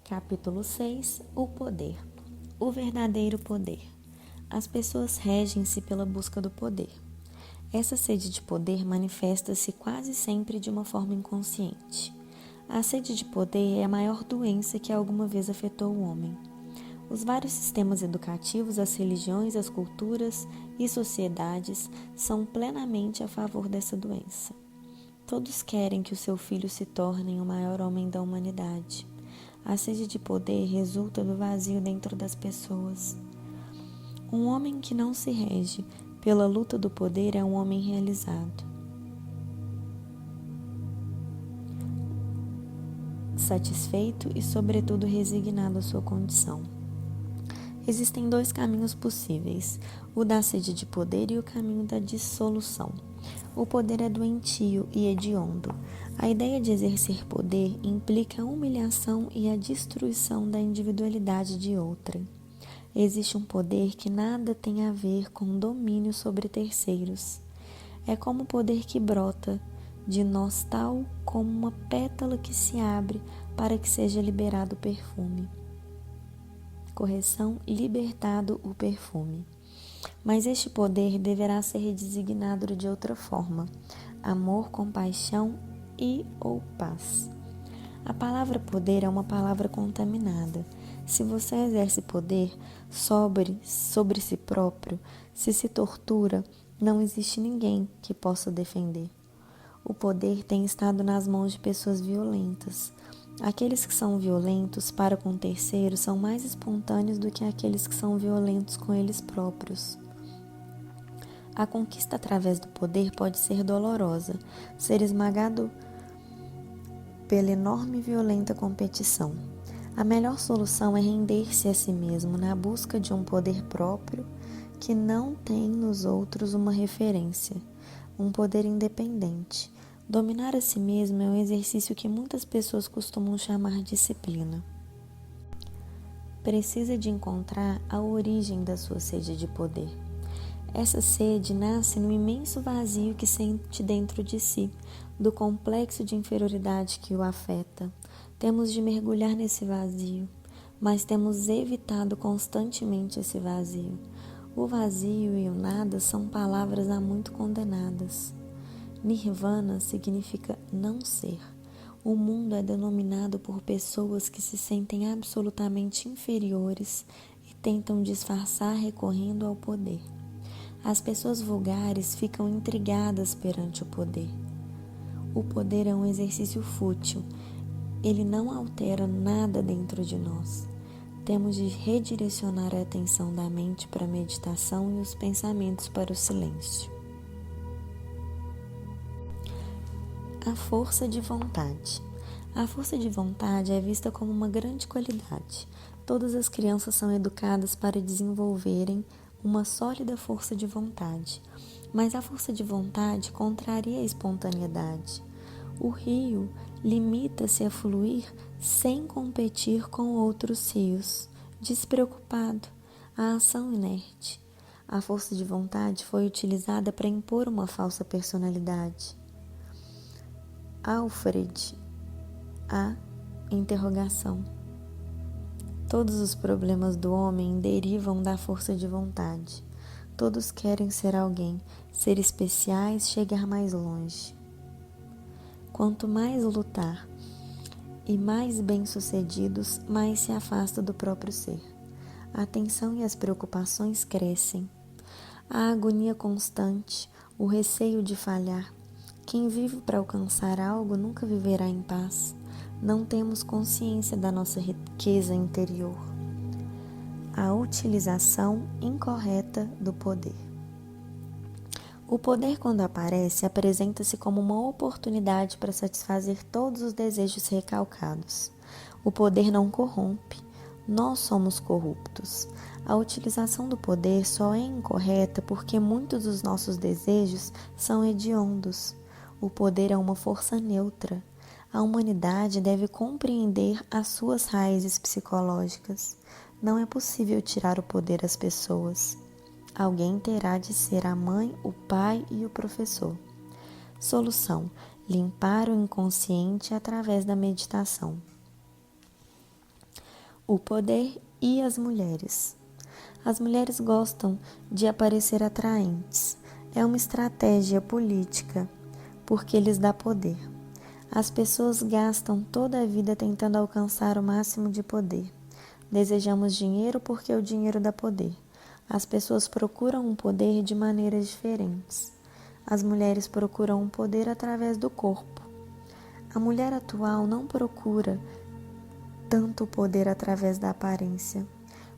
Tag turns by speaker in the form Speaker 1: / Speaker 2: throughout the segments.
Speaker 1: Capítulo 6. O poder. O verdadeiro poder. As pessoas regem-se pela busca do poder. Essa sede de poder manifesta-se quase sempre de uma forma inconsciente. A sede de poder é a maior doença que alguma vez afetou o homem. Os vários sistemas educativos, as religiões, as culturas e sociedades são plenamente a favor dessa doença. Todos querem que o seu filho se torne o maior homem da humanidade. A sede de poder resulta do vazio dentro das pessoas. Um homem que não se rege pela luta do poder é um homem realizado, satisfeito e, sobretudo, resignado à sua condição. Existem dois caminhos possíveis, o da sede de poder e o caminho da dissolução. O poder é doentio e hediondo. A ideia de exercer poder implica a humilhação e a destruição da individualidade de outrem. Existe um poder que nada tem a ver com domínio sobre terceiros. É como o poder que brota de nós, tal como uma pétala que se abre para que seja liberado o perfume. Correção, libertado o perfume. Mas este poder deverá ser designado de outra forma: amor, compaixão e ou paz. A palavra poder é uma palavra contaminada. Se você exerce poder sobre si próprio, se tortura, não existe ninguém que possa defender. O poder tem estado nas mãos de pessoas violentas. Aqueles que são violentos para com terceiros são mais espontâneos do que aqueles que são violentos com eles próprios. A conquista através do poder pode ser dolorosa, ser esmagado pela enorme e violenta competição. A melhor solução é render-se a si mesmo na busca de um poder próprio que não tem nos outros uma referência, um poder independente. Dominar a si mesmo é um exercício que muitas pessoas costumam chamar disciplina. Precisa de encontrar a origem da sua sede de poder. Essa sede nasce no imenso vazio que sente dentro de si, do complexo de inferioridade que o afeta. Temos de mergulhar nesse vazio, mas temos evitado constantemente esse vazio. O vazio e o nada são palavras há muito condenadas. Nirvana significa não ser. O mundo é denominado por pessoas que se sentem absolutamente inferiores e tentam disfarçar recorrendo ao poder. As pessoas vulgares ficam intrigadas perante o poder. O poder é um exercício fútil. Ele não altera nada dentro de nós. Temos de redirecionar a atenção da mente para a meditação e os pensamentos para o silêncio. A força de vontade. A força de vontade é vista como uma grande qualidade. Todas as crianças são educadas para desenvolverem uma sólida força de vontade. Mas a força de vontade contraria a espontaneidade. O rio limita-se a fluir sem competir com outros rios, despreocupado, a ação inerte. A força de vontade foi utilizada para impor uma falsa personalidade. Alfred, a interrogação. Todos os problemas do homem derivam da força de vontade. Todos querem ser alguém, ser especiais, chegar mais longe. Quanto mais lutar e mais bem-sucedidos, mais se afasta do próprio ser. A tensão e as preocupações crescem. A agonia constante, o receio de falhar. Quem vive para alcançar algo nunca viverá em paz. Não temos consciência da nossa riqueza interior. A utilização incorreta do poder. O poder, quando aparece, apresenta-se como uma oportunidade para satisfazer todos os desejos recalcados. O poder não corrompe, nós somos corruptos. A utilização do poder só é incorreta porque muitos dos nossos desejos são hediondos. O poder é uma força neutra. A humanidade deve compreender as suas raízes psicológicas. Não é possível tirar o poder às pessoas. Alguém terá de ser a mãe, o pai e o professor. Solução: limpar o inconsciente através da meditação. o poder e as mulheres. As mulheres gostam de aparecer atraentes. É uma estratégia política porque lhes dá poder. As pessoas gastam toda a vida tentando alcançar o máximo de poder. Desejamos dinheiro porque o dinheiro dá poder. As pessoas procuram um poder de maneiras diferentes. As mulheres procuram um poder através do corpo. A mulher atual não procura tanto o poder através da aparência,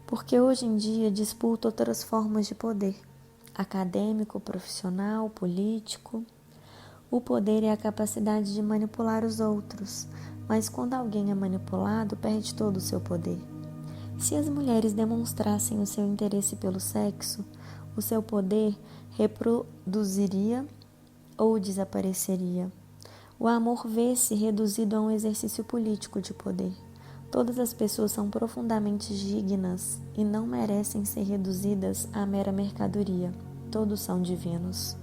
Speaker 1: porque hoje em dia disputa outras formas de poder, acadêmico, profissional, político. O poder é a capacidade de manipular os outros, mas quando alguém é manipulado, perde todo o seu poder. Se as mulheres demonstrassem o seu interesse pelo sexo, o seu poder reproduziria ou desapareceria. O amor vê-se reduzido a um exercício político de poder. Todas as pessoas são profundamente dignas e não merecem ser reduzidas à mera mercadoria. Todos são divinos.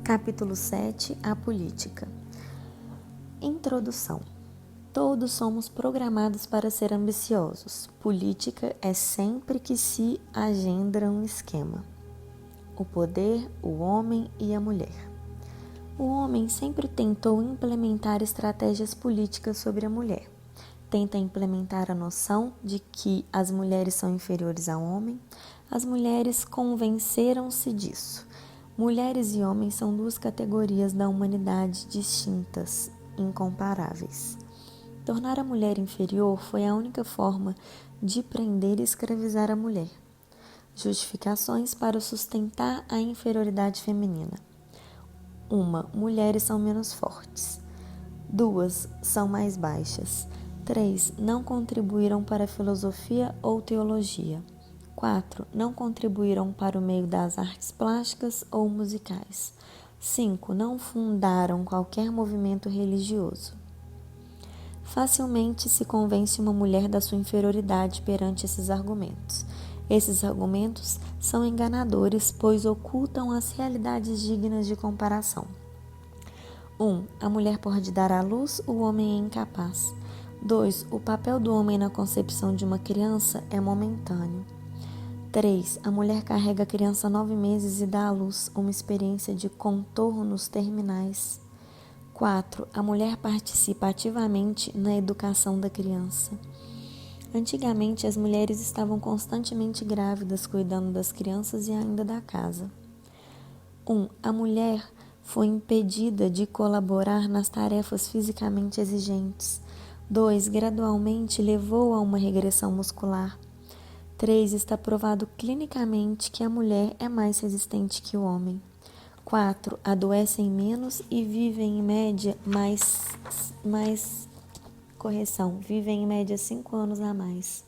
Speaker 1: Capítulo 7. A política. Introdução. Todos somos programados para ser ambiciosos. Política é sempre que se agenda um esquema. O poder, o homem e a mulher. O homem sempre tentou implementar estratégias políticas sobre a mulher. Tenta implementar a noção de que as mulheres são inferiores ao homem. As mulheres convenceram-se disso. Mulheres e homens são duas categorias da humanidade distintas, incomparáveis. Tornar a mulher inferior foi a única forma de prender e escravizar a mulher. Justificações para sustentar a inferioridade feminina. 1. Mulheres são menos fortes. 2. São mais baixas. 3. Não contribuíram para a filosofia ou teologia. 4. Não contribuíram para o meio das artes plásticas ou musicais. 5. Não fundaram qualquer movimento religioso. Facilmente se convence uma mulher da sua inferioridade perante esses argumentos. Esses argumentos são enganadores, pois ocultam as realidades dignas de comparação. 1. A mulher pode dar à luz, o homem é incapaz. 2. O papel do homem na concepção de uma criança é momentâneo. 3. A mulher carrega a criança 9 meses e dá à luz, uma experiência de contornos terminais. 4. A mulher participa ativamente na educação da criança. Antigamente, as mulheres estavam constantemente grávidas, cuidando das crianças e ainda da casa. 1. A mulher foi impedida de colaborar nas tarefas fisicamente exigentes. 2. Gradualmente levou a uma regressão muscular. 3. Está provado clinicamente que a mulher é mais resistente que o homem. 4. Adoecem menos e vivem em média vivem em média 5 anos a mais.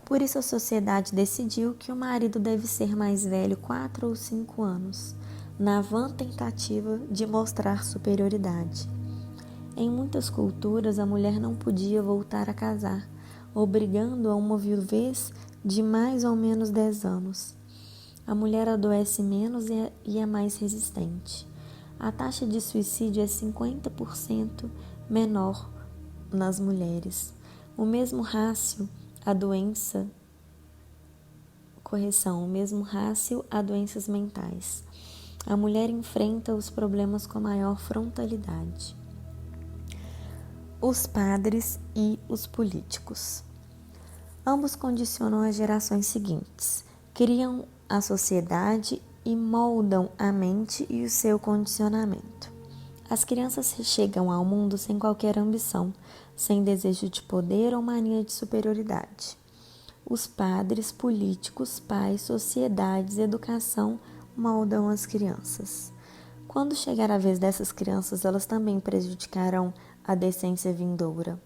Speaker 1: Por isso a sociedade decidiu que o marido deve ser mais velho 4 ou 5 anos, na vã tentativa de mostrar superioridade. Em muitas culturas, a mulher não podia voltar a casar, obrigando a uma viuvez de mais ou menos 10 anos. A mulher adoece menos e é mais resistente. A taxa de suicídio é 50% menor nas mulheres. O mesmo rácio a doenças mentais. A mulher enfrenta os problemas com maior frontalidade. Os padres e os políticos. Ambos condicionam as gerações seguintes, criam a sociedade e moldam a mente e o seu condicionamento. As crianças chegam ao mundo sem qualquer ambição, sem desejo de poder ou mania de superioridade. Os padres, políticos, pais, sociedades, educação moldam as crianças. Quando chegar a vez dessas crianças, elas também prejudicarão a decência vindoura.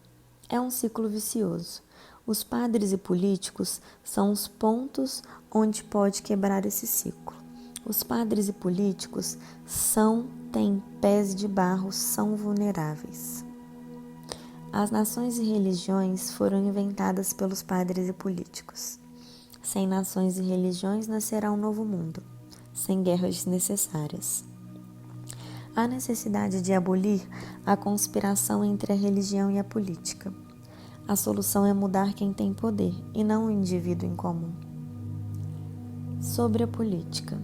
Speaker 1: É um ciclo vicioso. Os padres e políticos são os pontos onde pode quebrar esse ciclo. Os padres e políticos têm pés de barro, são vulneráveis. As nações e religiões foram inventadas pelos padres e políticos. Sem nações e religiões nascerá um novo mundo, sem guerras desnecessárias. Há necessidade de abolir a conspiração entre a religião e a política. A solução é mudar quem tem poder e não o indivíduo em comum. Sobre a política.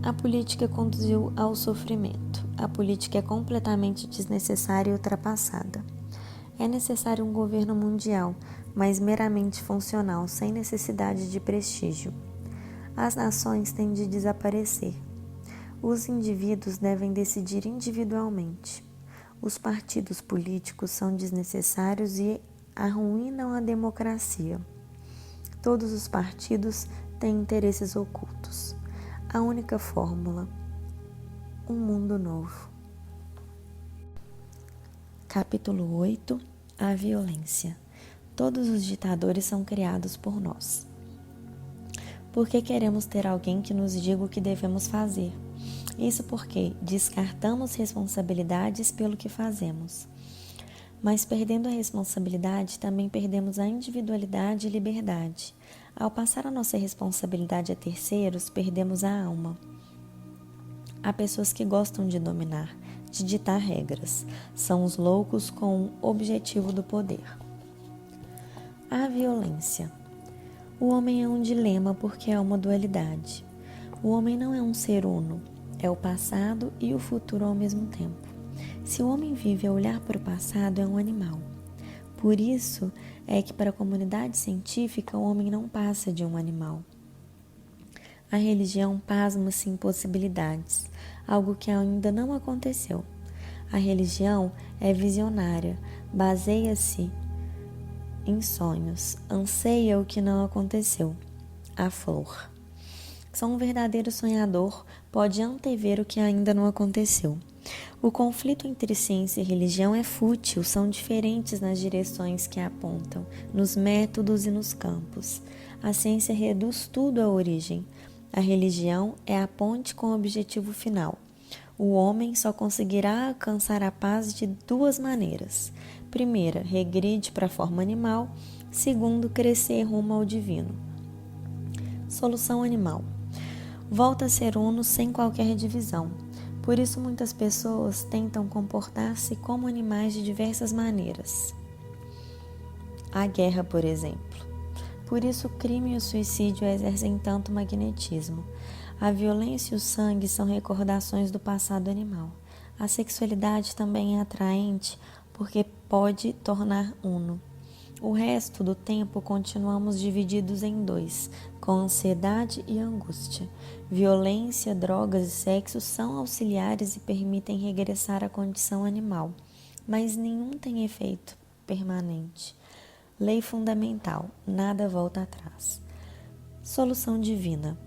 Speaker 1: A política conduziu ao sofrimento. A política é completamente desnecessária e ultrapassada. É necessário um governo mundial, mas meramente funcional, sem necessidade de prestígio. As nações têm de desaparecer. Os indivíduos devem decidir individualmente. Os partidos políticos são desnecessários e arruinam a democracia. Todos os partidos têm interesses ocultos. A única fórmula: um mundo novo. Capítulo 8. A violência. Todos os ditadores são criados por nós. Por que queremos ter alguém que nos diga o que devemos fazer? Isso porque descartamos responsabilidades pelo que fazemos. Mas perdendo a responsabilidade, também perdemos a individualidade e liberdade. Ao passar a nossa responsabilidade a terceiros, perdemos a alma. Há pessoas que gostam de dominar, de ditar regras. São os loucos com o objetivo do poder. A violência. O homem é um dilema porque é uma dualidade. O homem não é um ser uno, é o passado e o futuro ao mesmo tempo. Se o homem vive a olhar para o passado, é um animal. Por isso é que para a comunidade científica o homem não passa de um animal. A religião pasma-se em possibilidades, algo que ainda não aconteceu. A religião é visionária, baseia-se em sonhos, anseia o que não aconteceu. A flor. Só um verdadeiro sonhador pode antever o que ainda não aconteceu. O conflito entre ciência e religião é fútil, são diferentes nas direções que apontam, nos métodos e nos campos. A ciência reduz tudo à origem. A religião é a ponte com o objetivo final. O homem só conseguirá alcançar a paz de duas maneiras. Primeira, regride para a forma animal. Segundo, crescer rumo ao divino. Solução animal. Volta a ser uno sem qualquer divisão. Por isso muitas pessoas tentam comportar-se como animais de diversas maneiras. A guerra, por exemplo. Por isso o crime e o suicídio exercem tanto magnetismo. A violência e o sangue são recordações do passado animal. A sexualidade também é atraente porque pode tornar uno. O resto do tempo continuamos divididos em dois, com ansiedade e angústia. Violência, drogas e sexo são auxiliares e permitem regressar à condição animal, mas nenhum tem efeito permanente. Lei fundamental: nada volta atrás. Solução divina.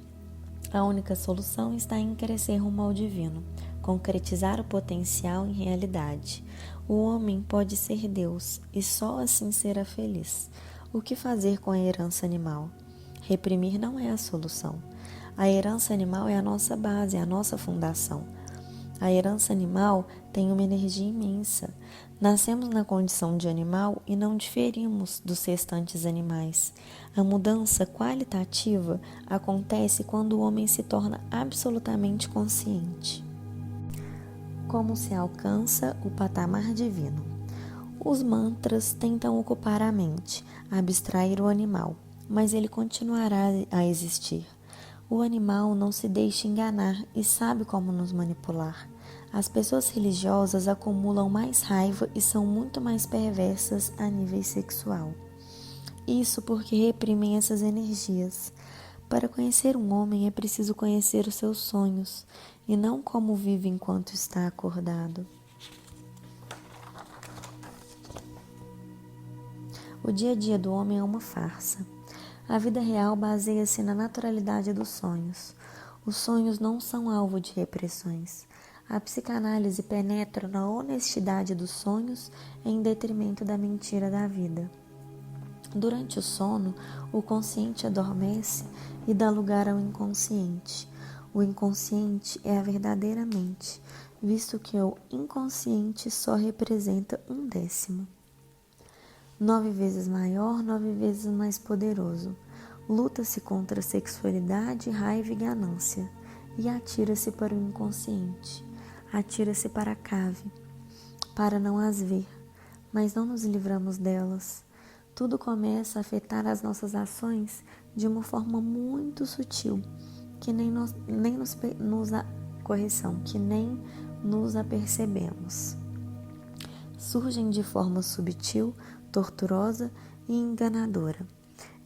Speaker 1: A única solução está em crescer rumo ao divino, concretizar o potencial em realidade. O homem pode ser Deus e só assim será feliz. O que fazer com a herança animal? Reprimir não é a solução. A herança animal é a nossa base, é a nossa fundação. A herança animal tem uma energia imensa. Nascemos na condição de animal e não diferimos dos restantes animais. A mudança qualitativa acontece quando o homem se torna absolutamente consciente. Como se alcança o patamar divino? Os mantras tentam ocupar a mente, abstrair o animal, mas ele continuará a existir. O animal não se deixa enganar e sabe como nos manipular. As pessoas religiosas acumulam mais raiva e são muito mais perversas a nível sexual. Isso porque reprimem essas energias. Para conhecer um homem é preciso conhecer os seus sonhos e não como vive enquanto está acordado. O dia a dia do homem é uma farsa. A vida real baseia-se na naturalidade dos sonhos. Os sonhos não são alvo de repressões. A psicanálise penetra na honestidade dos sonhos em detrimento da mentira da vida. Durante o sono, o consciente adormece e dá lugar ao inconsciente. O inconsciente é a verdadeira mente, visto que o inconsciente só representa 1/10. 9 vezes maior, 9 vezes mais poderoso. Luta-se contra a sexualidade, raiva e ganância, e atira-se para o inconsciente. Atira-se para a cave, para não as ver, mas não nos livramos delas. tudo começa a afetar as nossas ações de uma forma muito sutil, que nem nos apercebemos. Surgem de forma sutil, torturosa e enganadora,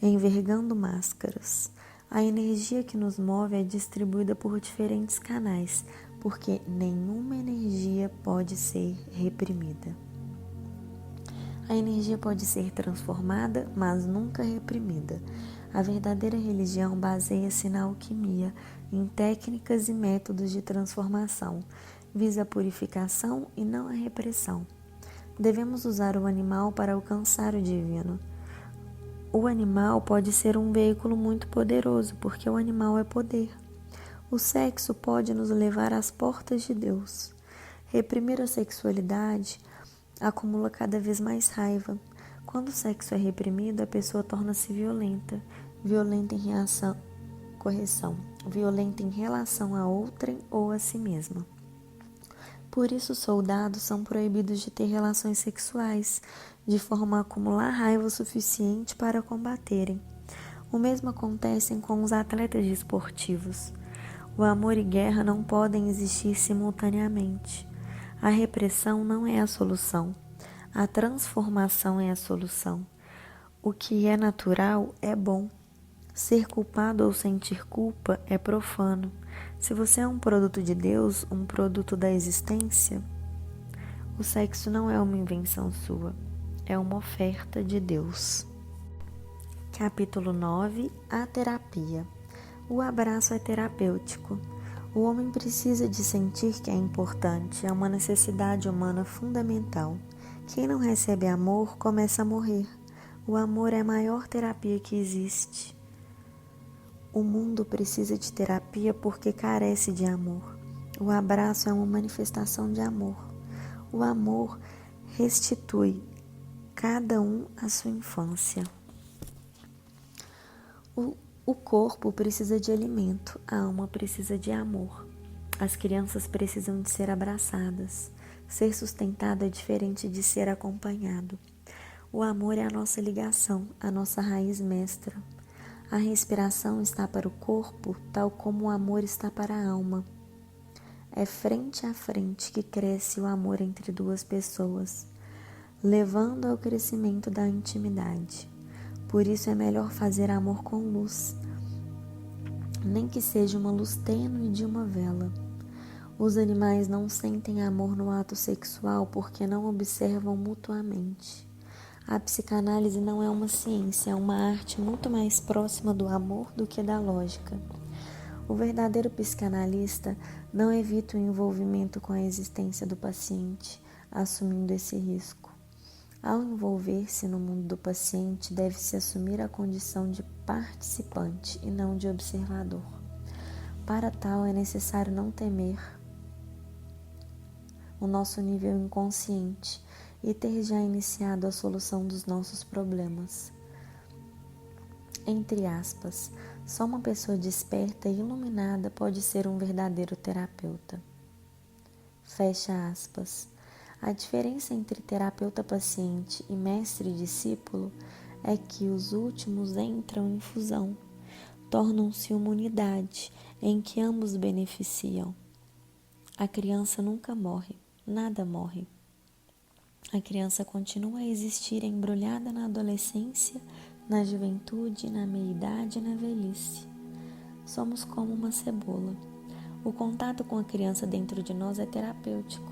Speaker 1: envergando máscaras. A energia que nos move é distribuída por diferentes canais, porque nenhuma energia pode ser reprimida. A energia pode ser transformada, mas nunca reprimida. A verdadeira religião baseia-se na alquimia, em técnicas e métodos de transformação, visa a purificação e não a repressão. Devemos usar o animal para alcançar o divino. O animal pode ser um veículo muito poderoso, porque o animal é poder. O sexo pode nos levar às portas de Deus. Reprimir a sexualidade acumula cada vez mais raiva. Quando o sexo é reprimido, a pessoa torna-se violenta, violenta em relação a outrem ou a si mesma. Por isso, os soldados são proibidos de ter relações sexuais, de forma a acumular raiva o suficiente para combaterem. O mesmo acontece com os atletas desportivos. O amor e guerra não podem existir simultaneamente. A repressão não é a solução. A transformação é a solução. O que é natural é bom. Ser culpado ou sentir culpa é profano. Se você é um produto de Deus, um produto da existência, o sexo não é uma invenção sua, é uma oferta de Deus. Capítulo 9. A terapia. O abraço é terapêutico. O homem precisa de sentir que é importante, é uma necessidade humana fundamental. Quem não recebe amor começa a morrer. O amor é a maior terapia que existe. O mundo precisa de terapia porque carece de amor. O abraço é uma manifestação de amor. O amor restitui cada um à sua infância. O corpo precisa de alimento, a alma precisa de amor. As crianças precisam de ser abraçadas. Ser sustentado é diferente de ser acompanhado. O amor é a nossa ligação, a nossa raiz mestra. A respiração está para o corpo, tal como o amor está para a alma. É frente a frente que cresce o amor entre duas pessoas, levando ao crescimento da intimidade. Por isso é melhor fazer amor com luz, nem que seja uma luz tênue de uma vela. Os animais não sentem amor no ato sexual porque não observam mutuamente. A psicanálise não é uma ciência, é uma arte muito mais próxima do amor do que da lógica. O verdadeiro psicanalista não evita o envolvimento com a existência do paciente, assumindo esse risco. Ao envolver-se no mundo do paciente, deve-se assumir a condição de participante e não de observador. Para tal, é necessário não temer o nosso nível inconsciente e ter já iniciado a solução dos nossos problemas. Entre aspas, só uma pessoa desperta e iluminada pode ser um verdadeiro terapeuta. Fecha aspas. A diferença entre terapeuta-paciente e mestre-discípulo é que os últimos entram em fusão, tornam-se uma unidade em que ambos beneficiam. A criança nunca morre, nada morre. A criança continua a existir embrulhada na adolescência, na juventude, na meia-idade e na velhice. Somos como uma cebola. O contato com a criança dentro de nós é terapêutico.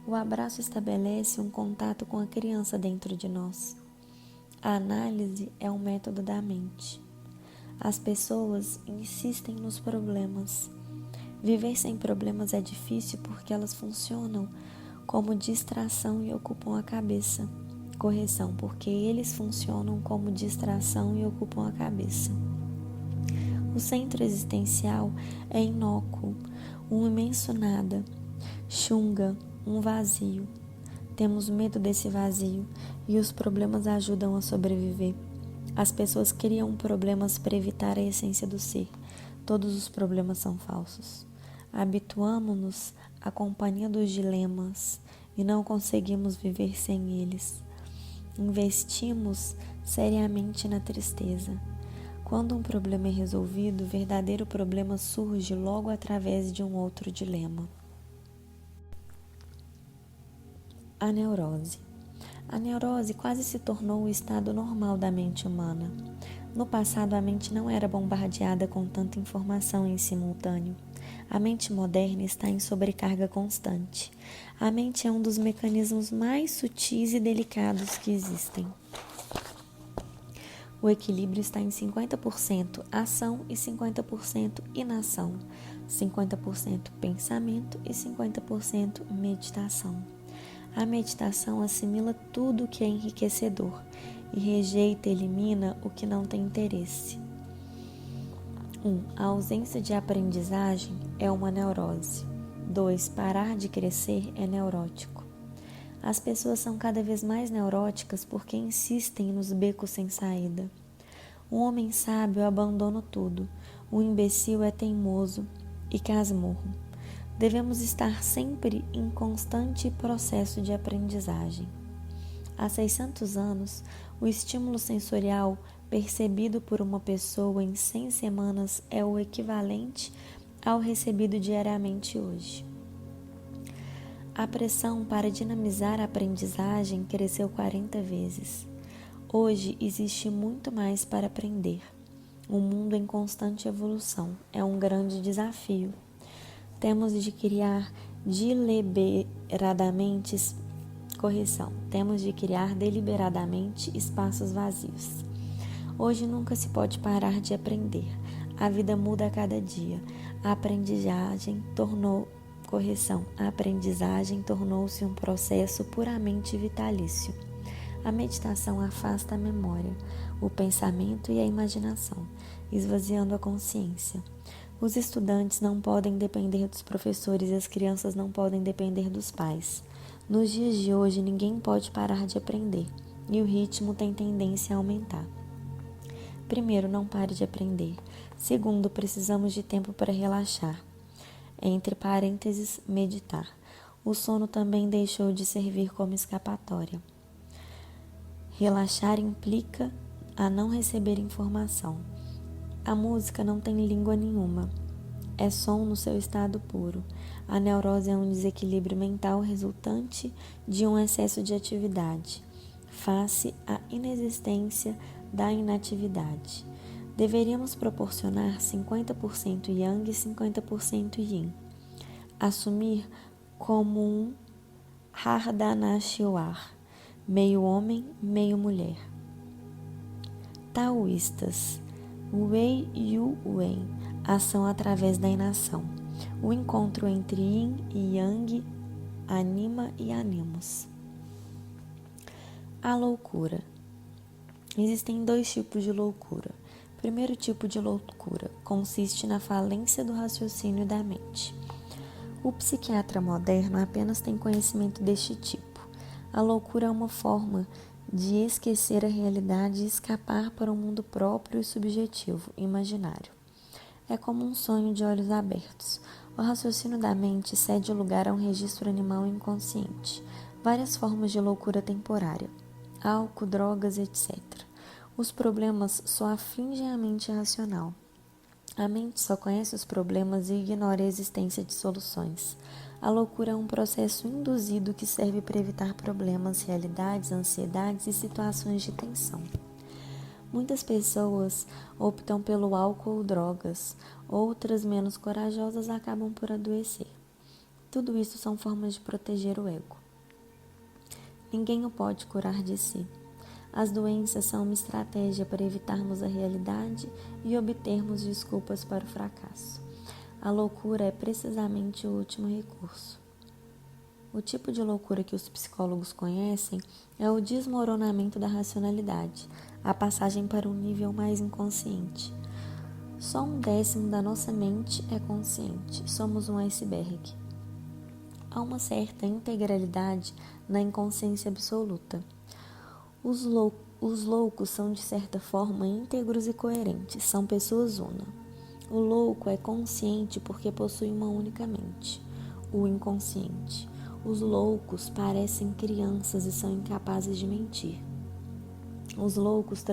Speaker 1: O abraço estabelece um contato com a criança dentro de nós. A análise é um método da mente. As pessoas insistem nos problemas. Viver sem problemas é difícil porque elas funcionam como distração e ocupam a cabeça. Correção, porque eles funcionam como distração e ocupam a cabeça. O centro existencial é inócuo, um imenso nada, chunga, um vazio. Temos medo desse vazio e os problemas ajudam a sobreviver. As pessoas criam problemas para evitar a essência do ser. Todos os problemas são falsos. Habituamo-nos à companhia dos dilemas e não conseguimos viver sem eles. Investimos seriamente na tristeza. Quando um problema é resolvido, o verdadeiro problema surge logo através de um outro dilema. A neurose. A neurose quase se tornou o estado normal da mente humana. No passado, a mente não era bombardeada com tanta informação em simultâneo. A mente moderna está em sobrecarga constante. A mente é um dos mecanismos mais sutis e delicados que existem. O equilíbrio está em 50% ação e 50% inação, 50% pensamento e 50% meditação. A meditação assimila tudo o que é enriquecedor e rejeita e elimina o que não tem interesse. 1. A ausência de aprendizagem é uma neurose. 2. Parar de crescer é neurótico. As pessoas são cada vez mais neuróticas porque insistem nos becos sem saída. Um homem sábio abandona tudo. O imbecil é teimoso e casmurro. Devemos estar sempre em constante processo de aprendizagem. Há 600 anos, o estímulo sensorial percebido por uma pessoa em 100 semanas é o equivalente ao recebido diariamente hoje. A pressão para dinamizar a aprendizagem cresceu 40 vezes. Hoje existe muito mais para aprender. Um mundo em constante evolução é um grande desafio. Temos de criar deliberadamente espaços vazios. Hoje nunca se pode parar de aprender. A vida muda a cada dia. A aprendizagem tornou-se um processo puramente vitalício. A meditação afasta a memória, o pensamento e a imaginação, esvaziando a consciência. Os estudantes não podem depender dos professores e as crianças não podem depender dos pais. Nos dias de hoje, ninguém pode parar de aprender e o ritmo tem tendência a aumentar. Primeiro, não pare de aprender. Segundo, precisamos de tempo para relaxar. Entre parênteses, meditar. O sono também deixou de servir como escapatória. Relaxar implica a não receber informação. A música não tem língua nenhuma. É som no seu estado puro. A neurose é um desequilíbrio mental resultante de um excesso de atividade, face à inexistência da inatividade. Deveríamos proporcionar 50% Yang e 50% Yin. Assumir como um Ardhanashvar, meio homem, meio mulher. Taoístas. Wei Yu Wen, ação através da inação. O encontro entre Yin e Yang, anima e animos. A loucura. Existem 2 tipos de loucura. O primeiro tipo de loucura consiste na falência do raciocínio da mente. O psiquiatra moderno apenas tem conhecimento deste tipo. A loucura é uma forma de esquecer a realidade e escapar para um mundo próprio e subjetivo, imaginário. É como um sonho de olhos abertos. O raciocínio da mente cede lugar a um registro animal inconsciente. Várias formas de loucura temporária. Álcool, drogas, etc. Os problemas só afligem a mente racional. A mente só conhece os problemas e ignora a existência de soluções. A loucura é um processo induzido que serve para evitar problemas, realidades, ansiedades e situações de tensão. Muitas pessoas optam pelo álcool ou drogas, outras menos corajosas acabam por adoecer. Tudo isso são formas de proteger o ego. Ninguém o pode curar de si. As doenças são uma estratégia para evitarmos a realidade e obtermos desculpas para o fracasso. A loucura é precisamente o último recurso. O tipo de loucura que os psicólogos conhecem é o desmoronamento da racionalidade, a passagem para um nível mais inconsciente. Só 1/10 da nossa mente é consciente, somos um iceberg. Há uma certa integralidade na inconsciência absoluta. Os loucos são, de certa forma, íntegros e coerentes, são pessoas una. O louco é consciente porque possui uma única mente, o inconsciente. Os loucos parecem crianças e são incapazes de mentir. Os loucos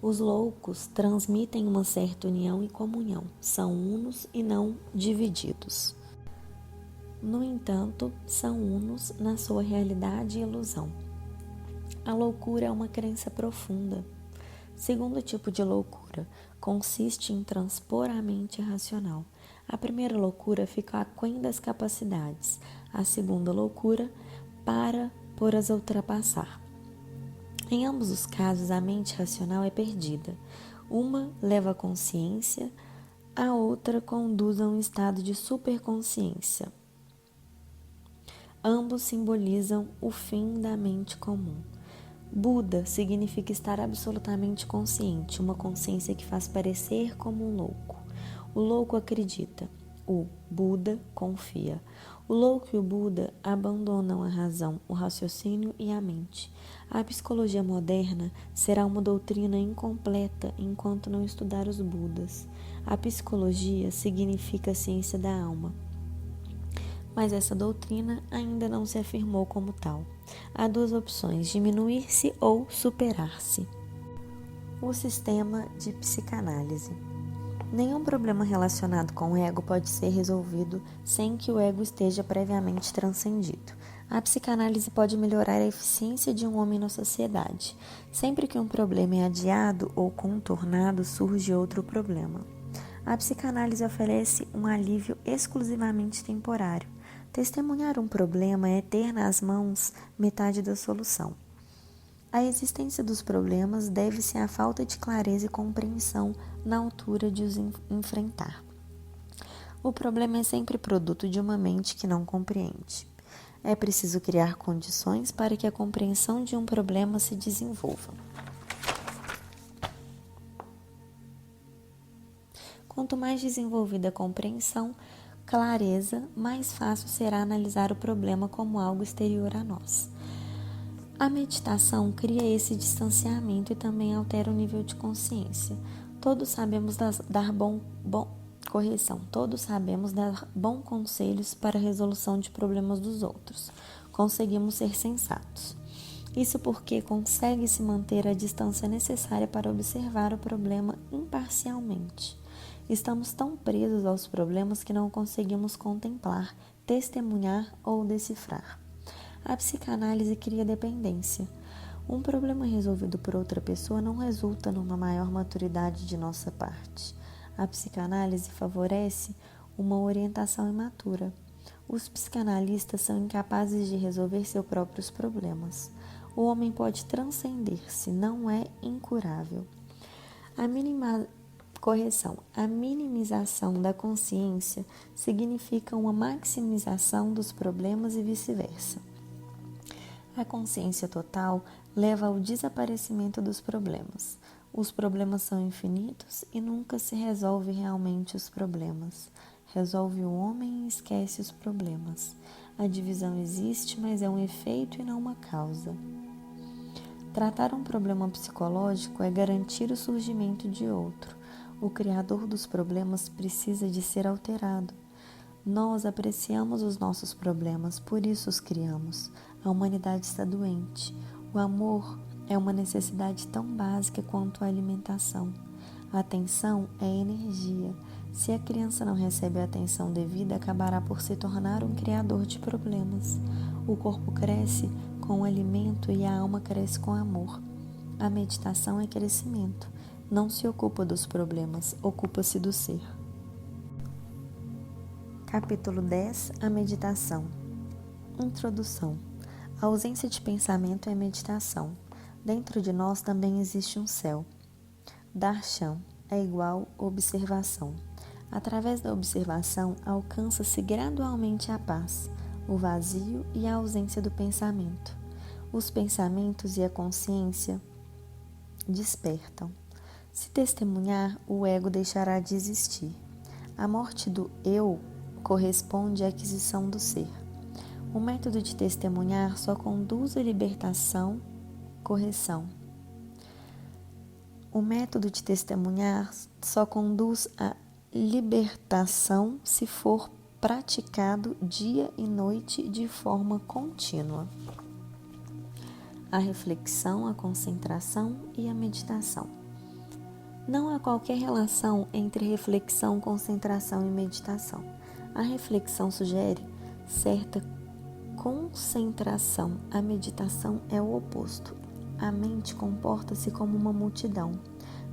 Speaker 1: Os loucos transmitem uma certa união e comunhão, são unos e não divididos. No entanto, são unos na sua realidade e ilusão. A loucura é uma crença profunda. Segundo tipo de loucura, consiste em transpor a mente racional. A primeira loucura fica aquém das capacidades. A segunda loucura para por as ultrapassar. Em ambos os casos, a mente racional é perdida. Uma leva à consciência, a outra conduz a um estado de superconsciência. Ambos simbolizam o fim da mente comum. Buda significa estar absolutamente consciente, uma consciência que faz parecer como um louco. O louco acredita, o Buda confia. O louco e o Buda abandonam a razão, o raciocínio e a mente. A psicologia moderna será uma doutrina incompleta enquanto não estudar os Budas. A psicologia significa a ciência da alma. Mas essa doutrina ainda não se afirmou como tal. Há duas opções, diminuir-se ou superar-se. O sistema de psicanálise. Nenhum problema relacionado com o ego pode ser resolvido sem que o ego esteja previamente transcendido. A psicanálise pode melhorar a eficiência de um homem na sociedade. Sempre que um problema é adiado ou contornado, surge outro problema. A psicanálise oferece um alívio exclusivamente temporário. Testemunhar um problema é ter nas mãos metade da solução. A existência dos problemas deve-se à falta de clareza e compreensão na altura de os enfrentar. O problema é sempre produto de uma mente que não compreende. É preciso criar condições para que a compreensão de um problema se desenvolva. Quanto mais desenvolvida a compreensão, clareza, mais fácil será analisar o problema como algo exterior a nós. A meditação cria esse distanciamento e também altera o nível de consciência. Todos sabemos dar bons conselhos para a resolução de problemas dos outros. Conseguimos ser sensatos. Isso porque consegue-se manter a distância necessária para observar o problema imparcialmente. Estamos tão presos aos problemas que não conseguimos contemplar, testemunhar ou decifrar. A psicanálise cria dependência. Um problema resolvido por outra pessoa não resulta numa maior maturidade de nossa parte. A psicanálise favorece uma orientação imatura. Os psicanalistas são incapazes de resolver seus próprios problemas. O homem pode transcender-se, não é incurável. A minimização da consciência significa uma maximização dos problemas e vice-versa. A consciência total leva ao desaparecimento dos problemas. Os problemas são infinitos e nunca se resolve realmente os problemas. Resolve o homem e esquece os problemas. A divisão existe, mas é um efeito e não uma causa. Tratar um problema psicológico é garantir o surgimento de outro. O criador dos problemas precisa de ser alterado. Nós apreciamos os nossos problemas, por isso os criamos. A humanidade está doente. O amor é uma necessidade tão básica quanto a alimentação. A atenção é energia. Se a criança não recebe a atenção devida, acabará por se tornar um criador de problemas. O corpo cresce com o alimento e a alma cresce com amor. A meditação é crescimento. Não se ocupa dos problemas, ocupa-se do ser. Capítulo 10. A meditação. Introdução. A ausência de pensamento é meditação. Dentro de nós também existe um céu. Darshan é igual observação. Através da observação, alcança-se gradualmente a paz, o vazio e a ausência do pensamento. Os pensamentos e a consciência despertam. Se testemunhar, o ego deixará de existir. A morte do eu corresponde à aquisição do ser. O método de testemunhar só conduz à correção. O método de testemunhar só conduz à libertação se for praticado dia e noite de forma contínua. a reflexão, a concentração e a meditação. Não há qualquer relação entre reflexão, concentração e meditação. A reflexão sugere certa concentração, a meditação é o oposto. A mente comporta-se como uma multidão.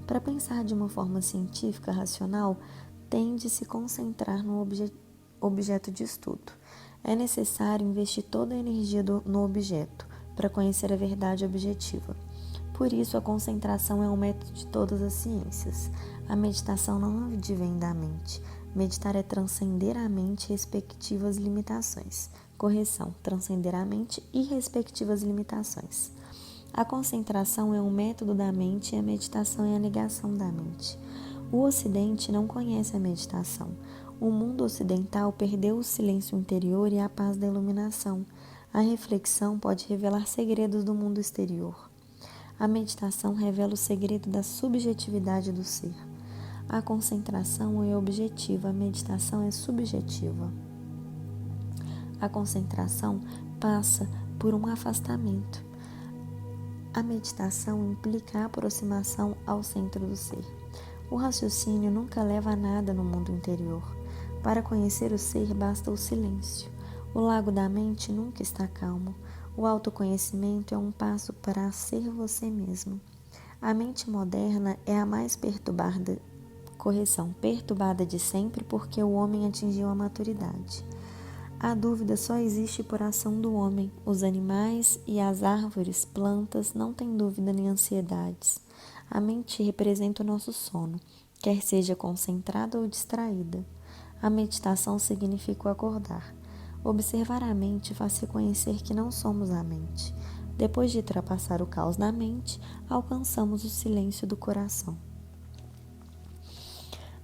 Speaker 1: Para pensar de uma forma científica, racional, tende a se concentrar no objeto de estudo. É necessário investir toda a energia no objeto para conhecer a verdade objetiva. Por isso, a concentração é um método de todas as ciências. A meditação não advém da mente. Meditar é transcender a mente e respectivas limitações. Correção, transcender a mente e respectivas limitações. A concentração é um método da mente e a meditação é a negação da mente. O Ocidente não conhece a meditação. O mundo ocidental perdeu o silêncio interior e a paz da iluminação. A reflexão pode revelar segredos do mundo exterior. A meditação revela o segredo da subjetividade do ser. A concentração é objetiva, a meditação é subjetiva. A concentração passa por um afastamento. A meditação implica a aproximação ao centro do ser. O raciocínio nunca leva a nada no mundo interior. Para conhecer o ser, basta o silêncio. O lago da mente nunca está calmo. O autoconhecimento é um passo para ser você mesmo. A mente moderna é a mais perturbada de sempre porque o homem atingiu a maturidade. A dúvida só existe por ação do homem. Os animais e as árvores, plantas, não têm dúvida nem ansiedades. A mente representa o nosso sono, quer seja concentrada ou distraída. A meditação significa o acordar. Observar a mente faz reconhecer que não somos a mente. Depois de ultrapassar o caos da mente, alcançamos o silêncio do coração.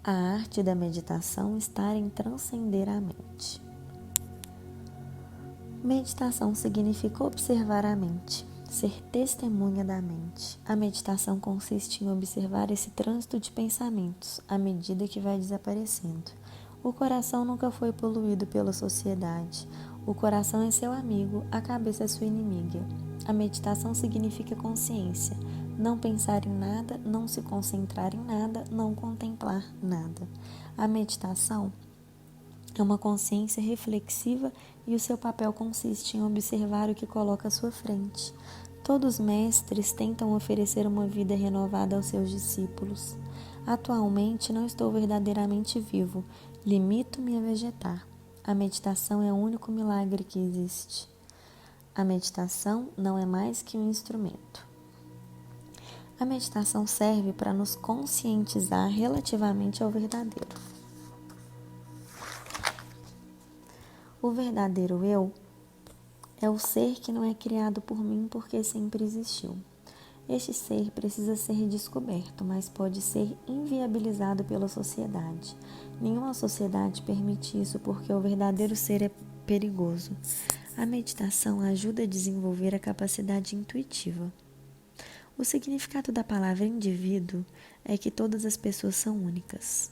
Speaker 1: A arte da meditação está em transcender a mente. Meditação significa observar a mente, ser testemunha da mente. A meditação consiste em observar esse trânsito de pensamentos à medida que vai desaparecendo. O coração nunca foi poluído pela sociedade. O coração é seu amigo, a cabeça é sua inimiga. A meditação significa consciência, não pensar em nada, não se concentrar em nada, não contemplar nada. A meditação é uma consciência reflexiva e o seu papel consiste em observar o que coloca à sua frente. Todos os mestres tentam oferecer uma vida renovada aos seus discípulos. Atualmente não estou verdadeiramente vivo, limito-me a vegetar. A meditação é o único milagre que existe. A meditação não é mais que um instrumento. A meditação serve para nos conscientizar relativamente ao verdadeiro. O verdadeiro eu é o ser que não é criado por mim porque sempre existiu. Este ser precisa ser descoberto, mas pode ser inviabilizado pela sociedade. Nenhuma sociedade permite isso porque o verdadeiro ser é perigoso. A meditação ajuda a desenvolver a capacidade intuitiva. O significado da palavra indivíduo é que todas as pessoas são únicas.